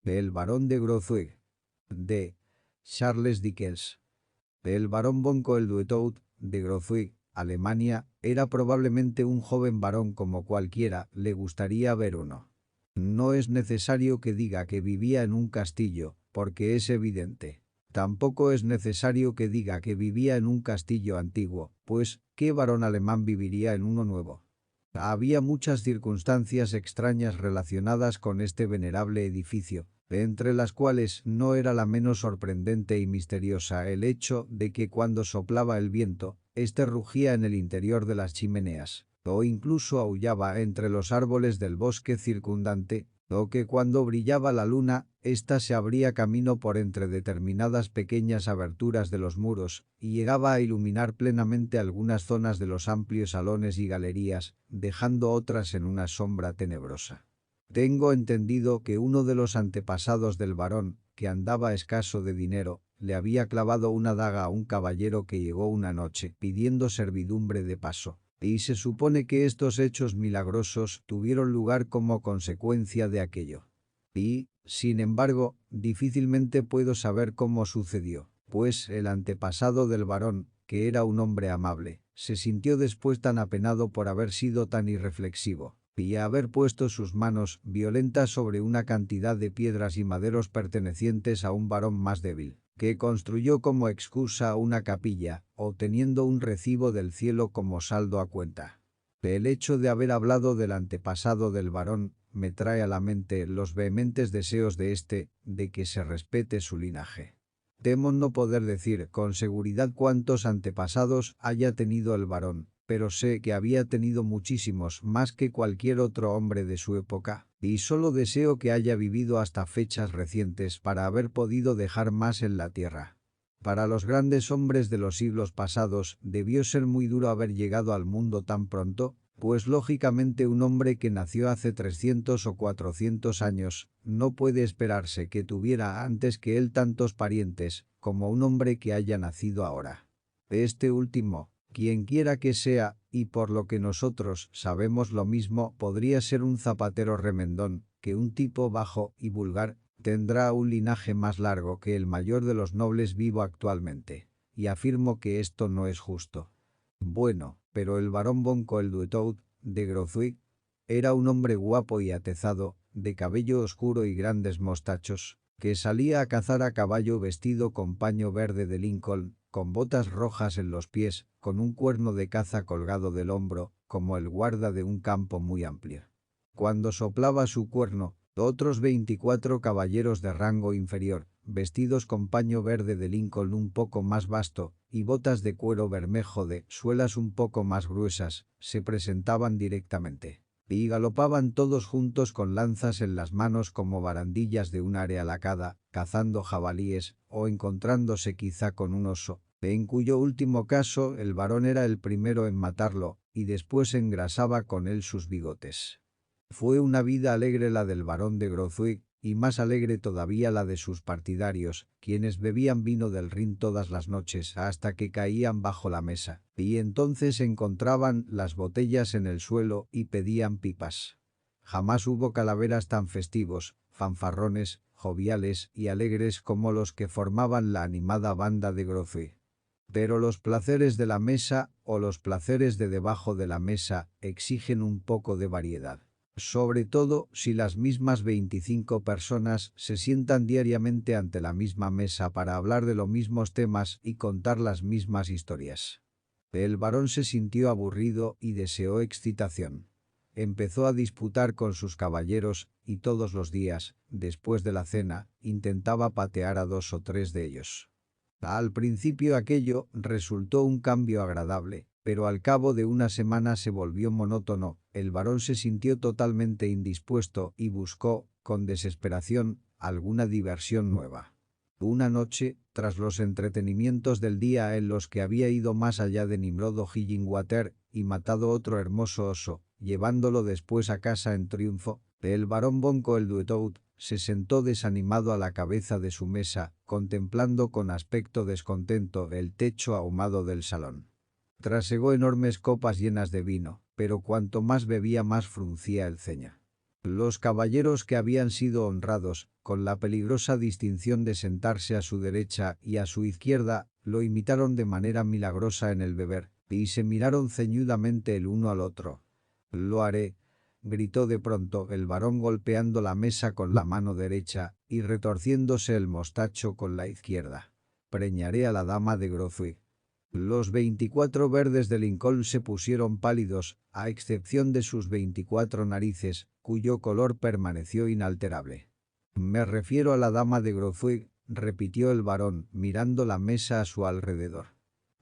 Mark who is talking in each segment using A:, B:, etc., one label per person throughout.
A: El barón de Grozwig. De Charles Dickens. El barón von Koeldwethout, de Grozwig, Alemania, era probablemente un joven varón como cualquiera le gustaría ver uno. No es necesario que diga que vivía en un castillo, porque es evidente. Tampoco es necesario que diga que vivía en un castillo antiguo, pues, ¿qué varón alemán viviría en uno nuevo? Había muchas circunstancias extrañas relacionadas con este venerable edificio, entre las cuales no era la menos sorprendente y misteriosa el hecho de que cuando soplaba el viento, éste rugía en el interior de las chimeneas, o incluso aullaba entre los árboles del bosque circundante, o que cuando brillaba la luna, ésta se abría camino por entre determinadas pequeñas aberturas de los muros y llegaba a iluminar plenamente algunas zonas de los amplios salones y galerías, dejando otras en una sombra tenebrosa. Tengo entendido que uno de los antepasados del varón, que andaba escaso de dinero, le había clavado una daga a un caballero que llegó una noche pidiendo servidumbre de paso. Y se supone que estos hechos milagrosos tuvieron lugar como consecuencia de aquello. Y, sin embargo, difícilmente puedo saber cómo sucedió, pues el antepasado del varón, que era un hombre amable, se sintió después tan apenado por haber sido tan irreflexivo, y haber puesto sus manos violentas sobre una cantidad de piedras y maderos pertenecientes a un varón más débil, que construyó como excusa una capilla, obteniendo un recibo del cielo como saldo a cuenta. El hecho de haber hablado del antepasado del varón me trae a la mente los vehementes deseos de que se respete su linaje. Temo no poder decir con seguridad cuántos antepasados haya tenido el varón, pero sé que había tenido muchísimos más que cualquier otro hombre de su época, y solo deseo que haya vivido hasta fechas recientes para haber podido dejar más en la tierra. Para los grandes hombres de los siglos pasados debió ser muy duro haber llegado al mundo tan pronto, pues lógicamente un hombre que nació hace 300 o 400 años, no puede esperarse que tuviera antes que él tantos parientes, como un hombre que haya nacido ahora. Este último, quien quiera que sea, y por lo que nosotros sabemos lo mismo, podría ser un zapatero remendón, que un tipo bajo y vulgar, tendrá un linaje más largo que el mayor de los nobles vivo actualmente, y afirmo que esto no es justo. Bueno, pero el barón von Koeldwethout, de Grozwig, era un hombre guapo y atezado, de cabello oscuro y grandes mostachos, que salía a cazar a caballo vestido con paño verde de Lincoln, con botas rojas en los pies, con un cuerno de caza colgado del hombro, como el guarda de un campo muy amplio. Cuando soplaba su cuerno, otros 24 caballeros de rango inferior, vestidos con paño verde de Lincoln un poco más vasto y botas de cuero bermejo de suelas un poco más gruesas, se presentaban directamente. Y galopaban todos juntos con lanzas en las manos como barandillas de un área lacada, cazando jabalíes o encontrándose quizá con un oso, en cuyo último caso el varón era el primero en matarlo y después engrasaba con él sus bigotes. Fue una vida alegre la del barón de Grozwig, y más alegre todavía la de sus partidarios, quienes bebían vino del Rin todas las noches hasta que caían bajo la mesa, y entonces encontraban las botellas en el suelo y pedían pipas. Jamás hubo calaveras tan festivos, fanfarrones, joviales y alegres como los que formaban la animada banda de Grozwig. Pero los placeres de la mesa o los placeres de debajo de la mesa exigen un poco de variedad. Sobre todo si las mismas 25 personas se sientan diariamente ante la misma mesa para hablar de los mismos temas y contar las mismas historias. El varón se sintió aburrido y deseó excitación. Empezó a disputar con sus caballeros y todos los días, después de la cena, intentaba patear a 2 o 3 de ellos. Al principio aquello resultó un cambio agradable, pero al cabo de una semana se volvió monótono, el varón se sintió totalmente indispuesto y buscó, con desesperación, alguna diversión nueva. Una noche, tras los entretenimientos del día en los que había ido más allá de Nimrod o Hillingwater y matado otro hermoso oso, llevándolo después a casa en triunfo, el barón von Koeldwethout se sentó desanimado a la cabeza de su mesa, contemplando con aspecto descontento el techo ahumado del salón. Trasegó enormes copas llenas de vino, pero cuanto más bebía más fruncía el ceño. Los caballeros que habían sido honrados, con la peligrosa distinción de sentarse a su derecha y a su izquierda, lo imitaron de manera milagrosa en el beber, y se miraron ceñudamente el uno al otro. «Lo haré», gritó de pronto el varón golpeando la mesa con la mano derecha y retorciéndose el mostacho con la izquierda. «Preñaré a la dama de Grofui». Los 24 verdes de Lincoln se pusieron pálidos, a excepción de sus 24 narices, cuyo color permaneció inalterable. «Me refiero a la dama de Grofui», repitió el varón, mirando la mesa a su alrededor.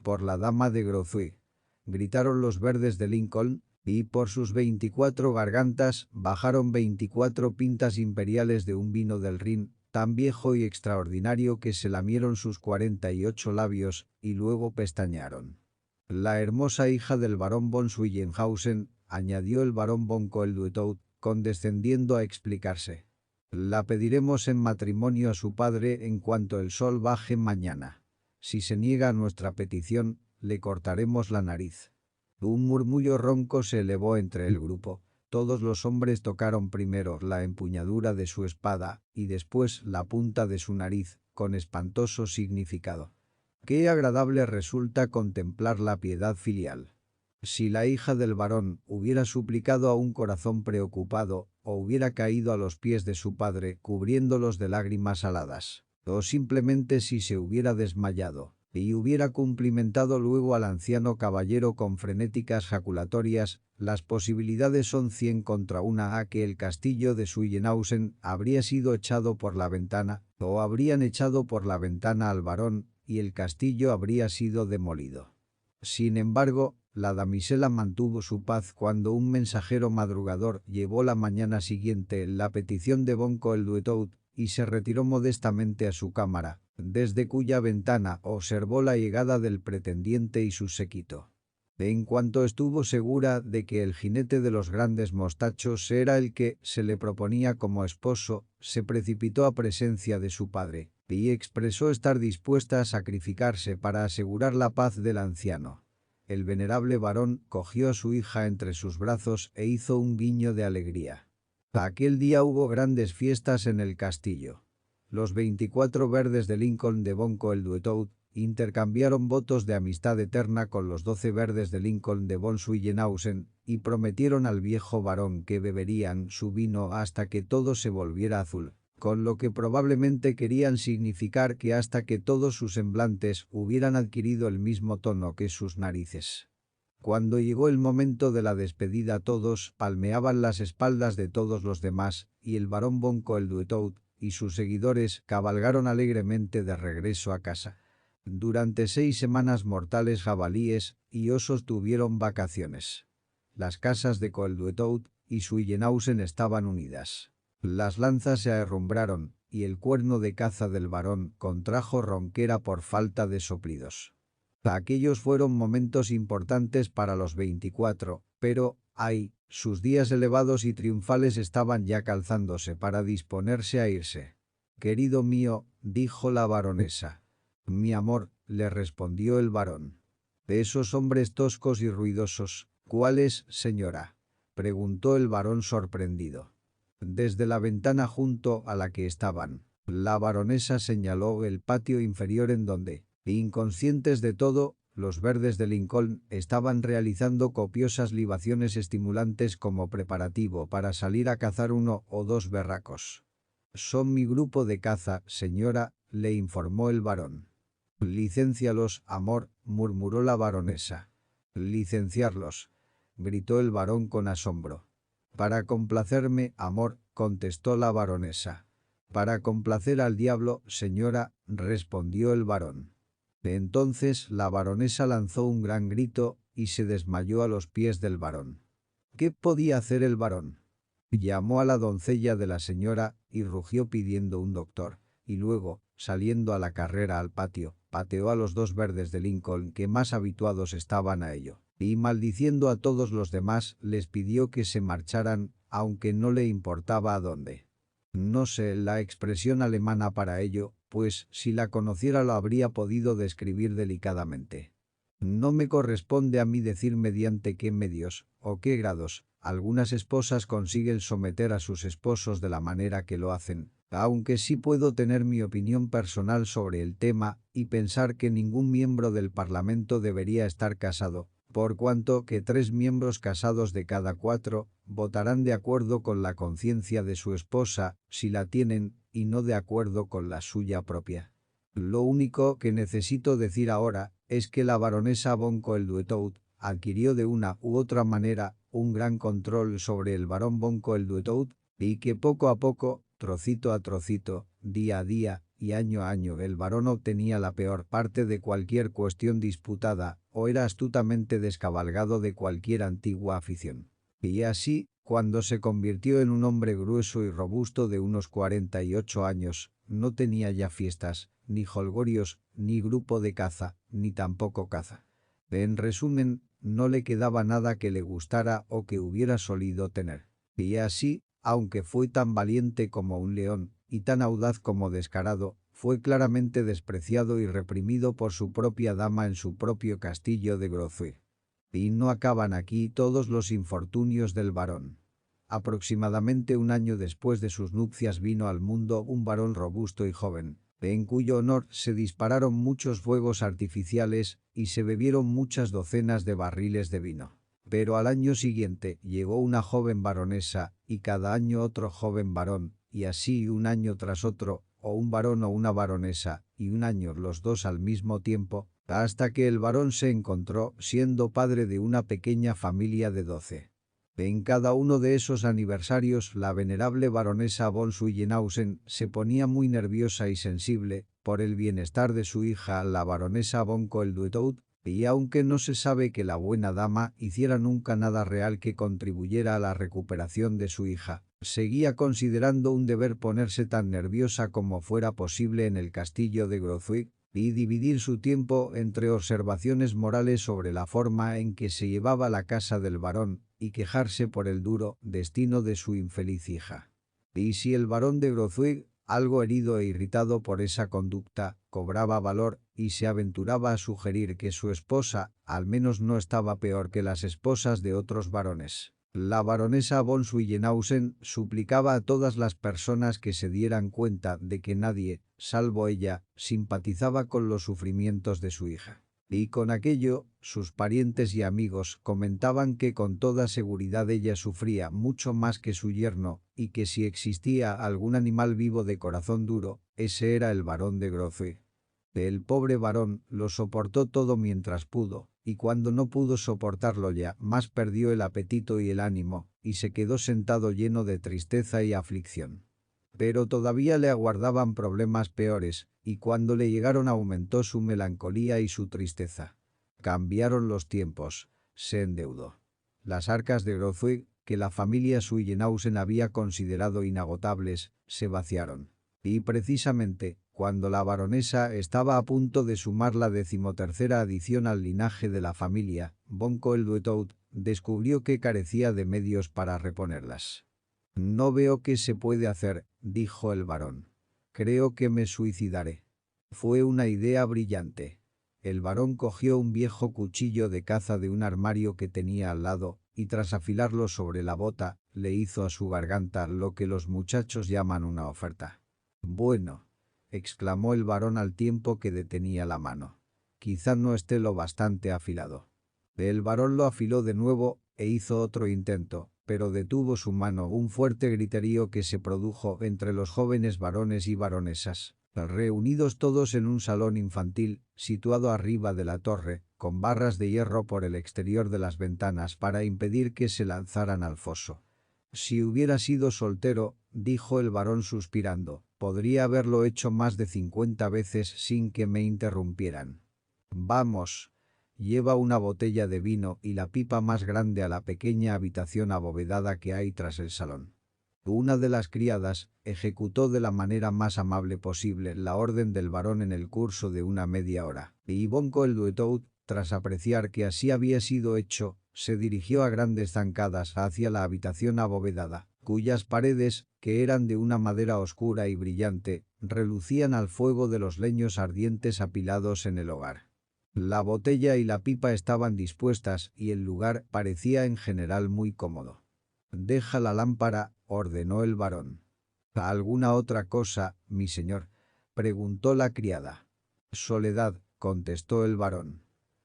A: «Por la dama de Grofui», gritaron los verdes de Lincoln, y por sus 24 gargantas bajaron 24 pintas imperiales de un vino del Rin, tan viejo y extraordinario que se lamieron sus 48 labios, y luego pestañearon. «La hermosa hija del barón von Schweigenhausen», añadió el barón von Koeldwethout, condescendiendo a explicarse. «La pediremos en matrimonio a su padre en cuanto el sol baje mañana. Si se niega a nuestra petición, le cortaremos la nariz». Un murmullo ronco se elevó entre el grupo. Todos los hombres tocaron primero la empuñadura de su espada y después la punta de su nariz, con espantoso significado. Qué agradable resulta contemplar la piedad filial. Si la hija del varón hubiera suplicado a un corazón preocupado, o hubiera caído a los pies de su padre cubriéndolos de lágrimas aladas, o simplemente si se hubiera desmayado y hubiera cumplimentado luego al anciano caballero con frenéticas jaculatorias, las posibilidades son 100 contra 1 a que el castillo de Schweigenhausen habría sido echado por la ventana, o habrían echado por la ventana al varón, y el castillo habría sido demolido. Sin embargo, la damisela mantuvo su paz cuando un mensajero madrugador llevó la mañana siguiente la petición de von Koeldwethout y se retiró modestamente a su cámara, desde cuya ventana observó la llegada del pretendiente y su séquito. En cuanto estuvo segura de que el jinete de los grandes mostachos era el que se le proponía como esposo, se precipitó a presencia de su padre y expresó estar dispuesta a sacrificarse para asegurar la paz del anciano. El venerable varón cogió a su hija entre sus brazos e hizo un guiño de alegría. Aquel día hubo grandes fiestas en el castillo. Los 24 verdes de Lincoln de von Koeldwethout intercambiaron votos de amistad eterna con los 12 verdes de Lincoln de von Schweigenhausen y prometieron al viejo varón que beberían su vino hasta que todo se volviera azul, con lo que probablemente querían significar que hasta que todos sus semblantes hubieran adquirido el mismo tono que sus narices. Cuando llegó el momento de la despedida todos palmeaban las espaldas de todos los demás y el barón von Koeldwethout y sus seguidores cabalgaron alegremente de regreso a casa. Durante 6 semanas mortales jabalíes y osos tuvieron vacaciones. Las casas de Koeldwethout y Schweigenhausen estaban unidas. Las lanzas se herrumbraron y el cuerno de caza del varón contrajo ronquera por falta de soplidos. Aquellos fueron momentos importantes para los 24, pero, ay, sus días elevados y triunfales estaban ya calzándose para disponerse a irse. «Querido mío», dijo la baronesa. «Mi amor», le respondió el varón. «De esos hombres toscos y ruidosos, ¿cuáles, señora?», preguntó el varón sorprendido. Desde la ventana junto a la que estaban, la baronesa señaló el patio inferior en donde, inconscientes de todo, los verdes de Lincoln estaban realizando copiosas libaciones estimulantes como preparativo para salir a cazar 1 o 2 berracos. «Son mi grupo de caza, señora», le informó el varón. «Licéncialos, amor», murmuró la baronesa. «Licenciarlos», gritó el varón con asombro. «Para complacerme, amor», contestó la baronesa. «Para complacer al diablo, señora», respondió el varón. Entonces la baronesa lanzó un gran grito y se desmayó a los pies del varón. ¿Qué podía hacer el varón? Llamó a la doncella de la señora y rugió pidiendo un doctor, y luego, saliendo a la carrera al patio, pateó a los 2 verdes de Lincoln que más habituados estaban a ello, y maldiciendo a todos los demás les pidió que se marcharan, aunque no le importaba a dónde. No sé la expresión alemana para ello, pues si la conociera lo habría podido describir delicadamente. No me corresponde a mí decir mediante qué medios, o qué grados, algunas esposas consiguen someter a sus esposos de la manera que lo hacen, aunque sí puedo tener mi opinión personal sobre el tema y pensar que ningún miembro del Parlamento debería estar casado, por cuanto que 3 miembros casados de cada 4 votarán de acuerdo con la conciencia de su esposa, si la tienen, y no de acuerdo con la suya propia. Lo único que necesito decir ahora es que la baronesa von Koeldwethout adquirió de una u otra manera un gran control sobre el barón von Koeldwethout y que poco a poco, trocito a trocito, día a día y año a año el barón obtenía la peor parte de cualquier cuestión disputada o era astutamente descabalgado de cualquier antigua afición. Y así, cuando se convirtió en un hombre grueso y robusto de unos 48 años, no tenía ya fiestas, ni jolgorios, ni grupo de caza, ni tampoco caza. En resumen, no le quedaba nada que le gustara o que hubiera solido tener. Y así, aunque fue tan valiente como un león, y tan audaz como descarado, fue claramente despreciado y reprimido por su propia dama en su propio castillo de Grozue. Y no acaban aquí todos los infortunios del varón. Aproximadamente un año después de sus nupcias vino al mundo un varón robusto y joven, en cuyo honor se dispararon muchos fuegos artificiales y se bebieron muchas docenas de barriles de vino. Pero al año siguiente llegó una joven baronesa y cada año otro joven varón, y así un año tras otro, o un varón o una baronesa, y un año los dos al mismo tiempo, hasta que el varón se encontró siendo padre de una pequeña familia de 12. En cada uno de esos aniversarios la venerable baronesa von Suyenhausen se ponía muy nerviosa y sensible por el bienestar de su hija la baronesa von Koeldwethout, y aunque no se sabe que la buena dama hiciera nunca nada real que contribuyera a la recuperación de su hija, seguía considerando un deber ponerse tan nerviosa como fuera posible en el castillo de Grozwick y dividir su tiempo entre observaciones morales sobre la forma en que se llevaba la casa del varón y quejarse por el duro destino de su infeliz hija. Y si el varón de Grozwick, algo herido e irritado por esa conducta, cobraba valor y se aventuraba a sugerir que su esposa al menos no estaba peor que las esposas de otros varones, la baronesa von Suyenhausen suplicaba a todas las personas que se dieran cuenta de que nadie, salvo ella, simpatizaba con los sufrimientos de su hija. Y con aquello, sus parientes y amigos comentaban que con toda seguridad ella sufría mucho más que su yerno, y que si existía algún animal vivo de corazón duro, ese era el varón de Grozwick. El pobre varón lo soportó todo mientras pudo, y cuando no pudo soportarlo ya, más perdió el apetito y el ánimo, y se quedó sentado lleno de tristeza y aflicción. Pero todavía le aguardaban problemas peores, y cuando le llegaron aumentó su melancolía y su tristeza. Cambiaron los tiempos, se endeudó. Las arcas de Grozwick, que la familia Suyenhausen había considerado inagotables, se vaciaron. Y precisamente, cuando la baronesa estaba a punto de sumar la 13ª adición al linaje de la familia, von Koeldwethout descubrió que carecía de medios para reponerlas. «No veo qué se puede hacer», dijo el varón. «Creo que me suicidaré». Fue una idea brillante. El varón cogió un viejo cuchillo de caza de un armario que tenía al lado, y tras afilarlo sobre la bota, le hizo a su garganta lo que los muchachos llaman una oferta. «Bueno», exclamó el varón al tiempo que detenía la mano. «Quizá no esté lo bastante afilado». El varón lo afiló de nuevo e hizo otro intento, pero detuvo su mano un fuerte griterío que se produjo entre los jóvenes varones y baronesas, reunidos todos en un salón infantil, situado arriba de la torre, con barras de hierro por el exterior de las ventanas para impedir que se lanzaran al foso. «Si hubiera sido soltero», dijo el varón suspirando, «podría haberlo hecho más de 50 veces sin que me interrumpieran. Vamos. Lleva una botella de vino y la pipa más grande a la pequeña habitación abovedada que hay tras el salón». Una de las criadas ejecutó de la manera más amable posible la orden del varón en el curso de una media hora, y von Koeldwethout, tras apreciar que así había sido hecho, se dirigió a grandes zancadas hacia la habitación abovedada, cuyas paredes, que eran de una madera oscura y brillante, relucían al fuego de los leños ardientes apilados en el hogar. La botella y la pipa estaban dispuestas y el lugar parecía en general muy cómodo. Deja la lámpara, ordenó el varón. ¿Alguna otra cosa, mi señor?, preguntó la criada. Soledad, contestó el varón.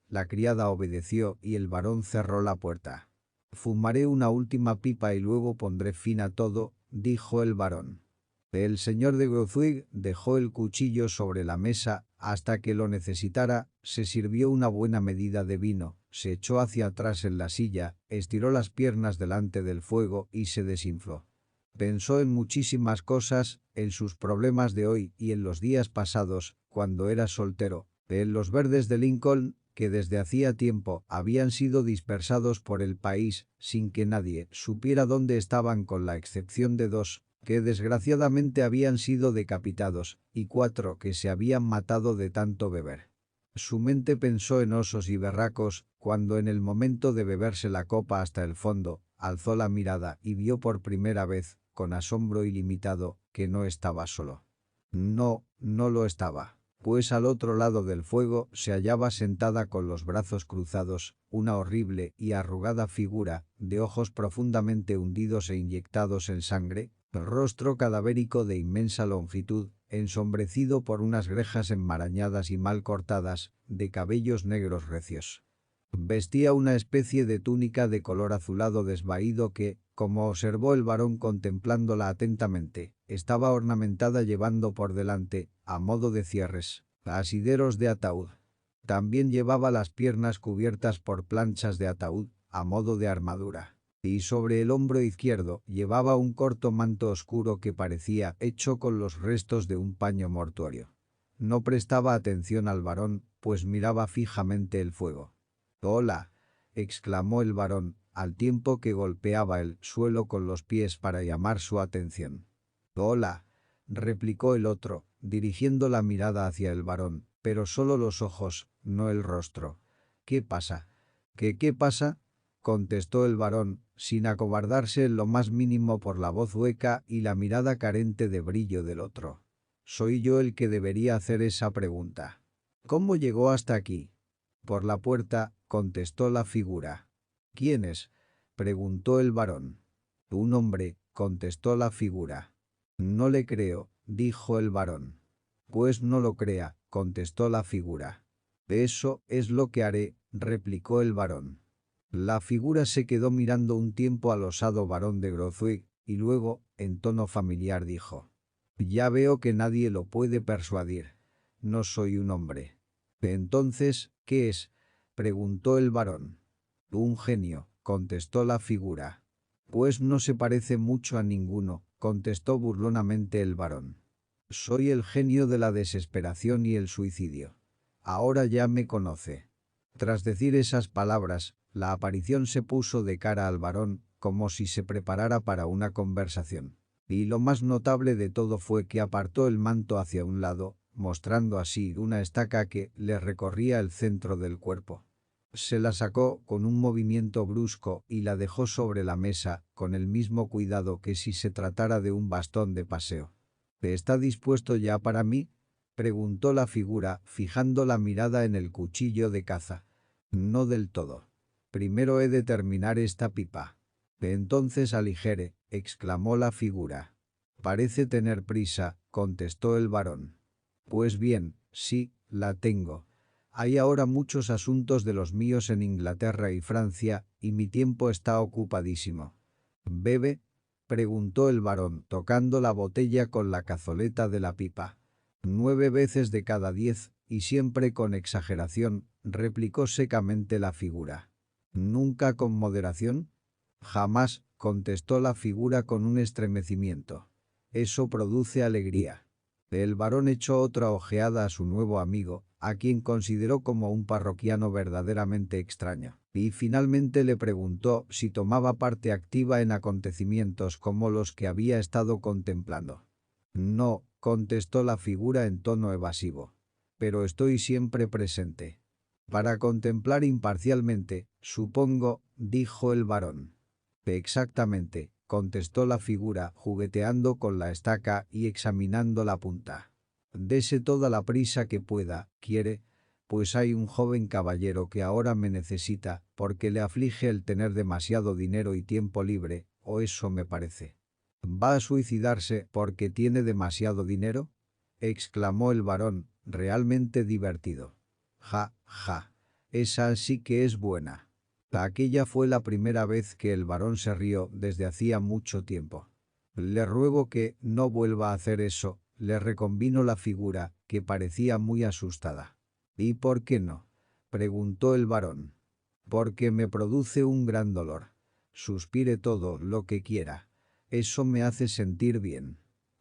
A: La criada obedeció y el varón cerró la puerta. Fumaré una última pipa y luego pondré fin a todo, dijo el varón. El señor de Grozwig dejó el cuchillo sobre la mesa hasta que lo necesitara, se sirvió una buena medida de vino, se echó hacia atrás en la silla, estiró las piernas delante del fuego y se desinfló. Pensó en muchísimas cosas, en sus problemas de hoy y en los días pasados, cuando era soltero, en los verdes de Lincoln, que desde hacía tiempo habían sido dispersados por el país sin que nadie supiera dónde estaban con la excepción de 2, que desgraciadamente habían sido decapitados, y 4 que se habían matado de tanto beber. Su mente pensó en osos y berracos, cuando en el momento de beberse la copa hasta el fondo, alzó la mirada y vio por primera vez, con asombro ilimitado, que no estaba solo. No, no lo estaba, pues al otro lado del fuego se hallaba sentada con los brazos cruzados, una horrible y arrugada figura, de ojos profundamente hundidos e inyectados en sangre, el rostro cadavérico de inmensa longitud, ensombrecido por unas grejas enmarañadas y mal cortadas, de cabellos negros recios. Vestía una especie de túnica de color azulado desvaído que, como observó el varón contemplándola atentamente, estaba ornamentada llevando por delante, a modo de cierres, asideros de ataúd. También llevaba las piernas cubiertas por planchas de ataúd, a modo de armadura. Y sobre el hombro izquierdo llevaba un corto manto oscuro que parecía hecho con los restos de un paño mortuorio. No prestaba atención al varón, pues miraba fijamente el fuego. «Hola», exclamó el varón, al tiempo que golpeaba el suelo con los pies para llamar su atención. «Hola», replicó el otro, dirigiendo la mirada hacia el varón, pero solo los ojos, no el rostro. «¿Qué pasa?» ¿Qué pasa?», contestó el varón, sin acobardarse en lo más mínimo por la voz hueca y la mirada carente de brillo del otro. «Soy yo el que debería hacer esa pregunta. ¿Cómo llegó hasta aquí?» «Por la puerta», contestó la figura. «¿Quién es?», preguntó el varón. «Un hombre», contestó la figura. «No le creo», dijo el varón. «Pues no lo crea», contestó la figura. «Eso es lo que haré», replicó el varón. La figura se quedó mirando un tiempo al osado varón de Grozwig, y luego, en tono familiar dijo: «Ya veo que nadie lo puede persuadir. No soy un hombre». «Entonces, ¿qué es?», preguntó el varón. «Un genio», contestó la figura. «Pues no se parece mucho a ninguno», contestó burlonamente el varón. «Soy el genio de la desesperación y el suicidio. Ahora ya me conoce». Tras decir esas palabras, la aparición se puso de cara al varón, como si se preparara para una conversación. Y lo más notable de todo fue que apartó el manto hacia un lado, mostrando así una estaca que le recorría el centro del cuerpo. Se la sacó con un movimiento brusco y la dejó sobre la mesa, con el mismo cuidado que si se tratara de un bastón de paseo. «¿Está dispuesto ya para mí?», preguntó la figura, fijando la mirada en el cuchillo de caza. «No del todo. Primero he de terminar esta pipa». «Entonces aligere», exclamó la figura. «Parece tener prisa», contestó el varón. «Pues bien, sí, la tengo. Hay ahora muchos asuntos de los míos en Inglaterra y Francia, y mi tiempo está ocupadísimo». «¿Bebe?», preguntó el varón, tocando la botella con la cazoleta de la pipa. 9 veces de cada 10, y siempre con exageración», replicó secamente la figura. «¿Nunca con moderación?». «Jamás», contestó la figura con un estremecimiento. «Eso produce alegría». El varón echó otra ojeada a su nuevo amigo, a quien consideró como un parroquiano verdaderamente extraño, y finalmente le preguntó si tomaba parte activa en acontecimientos como los que había estado contemplando. «No», contestó la figura en tono evasivo. «Pero estoy siempre presente». «Para contemplar imparcialmente, supongo», dijo el varón. «Exactamente», contestó la figura, jugueteando con la estaca y examinando la punta. «Dese toda la prisa que pueda, ¿quiere? Pues hay un joven caballero que ahora me necesita, porque le aflige el tener demasiado dinero y tiempo libre, o eso me parece. ¿Va a suicidarse porque tiene demasiado dinero?, exclamó el varón, realmente divertido. Ja, ja. Esa sí que es buena. Aquella fue la primera vez que el varón se rió desde hacía mucho tiempo. Le ruego que no vuelva a hacer eso, le reconvino la figura, que parecía muy asustada. ¿Y por qué no?, preguntó el varón. Porque me produce un gran dolor. Suspire todo lo que quiera. Eso me hace sentir bien.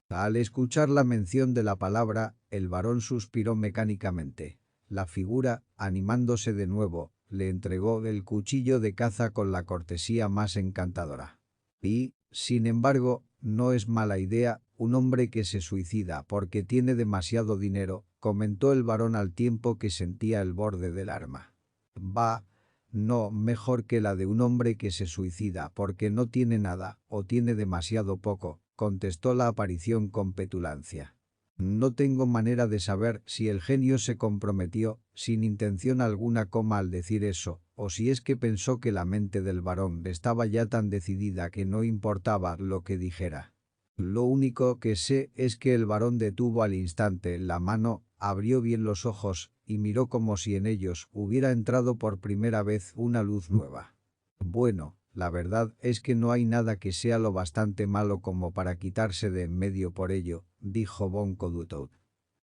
A: Al escuchar la mención de la palabra, el varón suspiró mecánicamente. La figura, animándose de nuevo, le entregó el cuchillo de caza con la cortesía más encantadora. Y, sin embargo, no es mala idea un hombre que se suicida porque tiene demasiado dinero, comentó el varón al tiempo que sentía el borde del arma. Va, no mejor que la de un hombre que se suicida porque no tiene nada o tiene demasiado poco, contestó la aparición con petulancia. No tengo manera de saber si el genio se comprometió, sin intención alguna al decir eso, o si es que pensó que la mente del varón estaba ya tan decidida que no importaba lo que dijera. Lo único que sé es que el varón detuvo al instante la mano, abrió bien los ojos y miró como si en ellos hubiera entrado por primera vez una luz nueva. Bueno, la verdad es que no hay nada que sea lo bastante malo como para quitarse de en medio por ello, dijo Bon Codutot.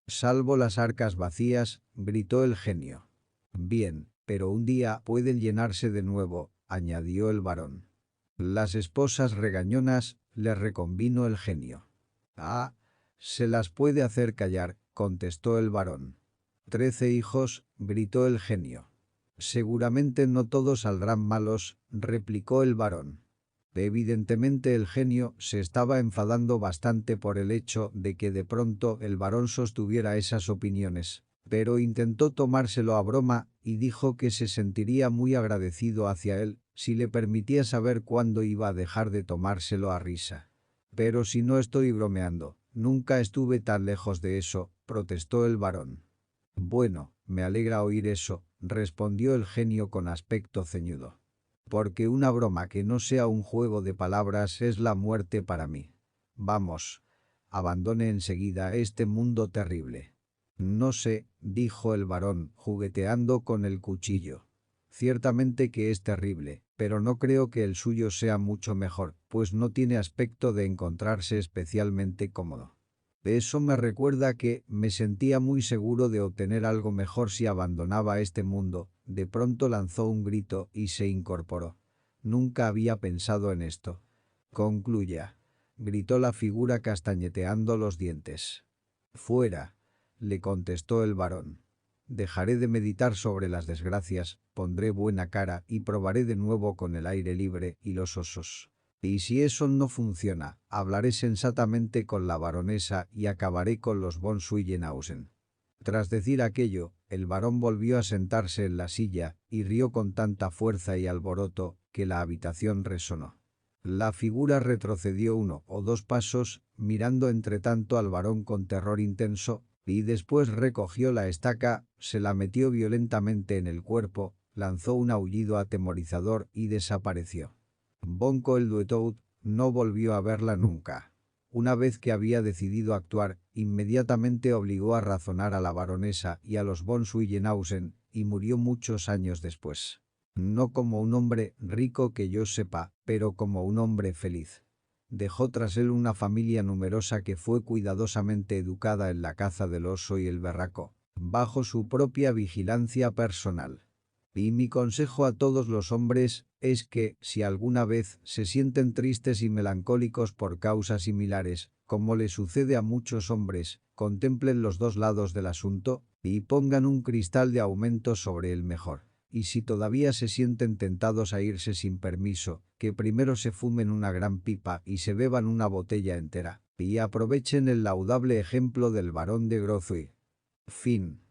A: Salvo las arcas vacías, gritó el genio. Bien, pero un día pueden llenarse de nuevo, añadió el varón. Las esposas regañonas, le reconvino el genio. Ah, se las puede hacer callar, contestó el varón. 13 hijos, gritó el genio. Seguramente no todos saldrán malos, replicó el varón. Evidentemente el genio se estaba enfadando bastante por el hecho de que de pronto el varón sostuviera esas opiniones, pero intentó tomárselo a broma y dijo que se sentiría muy agradecido hacia él si le permitía saber cuándo iba a dejar de tomárselo a risa. Pero si no estoy bromeando, nunca estuve tan lejos de eso, protestó el varón. Bueno, me alegra oír eso, respondió el genio con aspecto ceñudo. Porque una broma que no sea un juego de palabras es la muerte para mí. Vamos, abandone enseguida este mundo terrible. No sé, dijo el varón, jugueteando con el cuchillo. Ciertamente que es terrible, pero no creo que el suyo sea mucho mejor, pues no tiene aspecto de encontrarse especialmente cómodo. Eso me recuerda que me sentía muy seguro de obtener algo mejor si abandonaba este mundo. De pronto lanzó un grito y se incorporó. Nunca había pensado en esto. Concluya, gritó la figura castañeteando los dientes. Fuera, le contestó el varón. Dejaré de meditar sobre las desgracias, pondré buena cara y probaré de nuevo con el aire libre y los osos. Y si eso no funciona, hablaré sensatamente con la baronesa y acabaré con los von Schweigenhausen. Tras decir aquello, el varón volvió a sentarse en la silla y rió con tanta fuerza y alboroto que la habitación resonó. La figura retrocedió 1 o 2 pasos, mirando entretanto al varón con terror intenso, y después recogió la estaca, se la metió violentamente en el cuerpo, lanzó un aullido atemorizador y desapareció. Bon Coeldouet no volvió a verla nunca. Una vez que había decidido actuar, inmediatamente obligó a razonar a la baronesa y a los von Schweigenhausen, y murió muchos años después. No como un hombre rico que yo sepa, pero como un hombre feliz. Dejó tras él una familia numerosa que fue cuidadosamente educada en la caza del oso y el berraco, bajo su propia vigilancia personal. Y mi consejo a todos los hombres es que, si alguna vez se sienten tristes y melancólicos por causas similares, como le sucede a muchos hombres, contemplen los dos lados del asunto y pongan un cristal de aumento sobre el mejor. Y si todavía se sienten tentados a irse sin permiso, que primero se fumen una gran pipa y se beban una botella entera, y aprovechen el laudable ejemplo del barón de Grozui. Fin.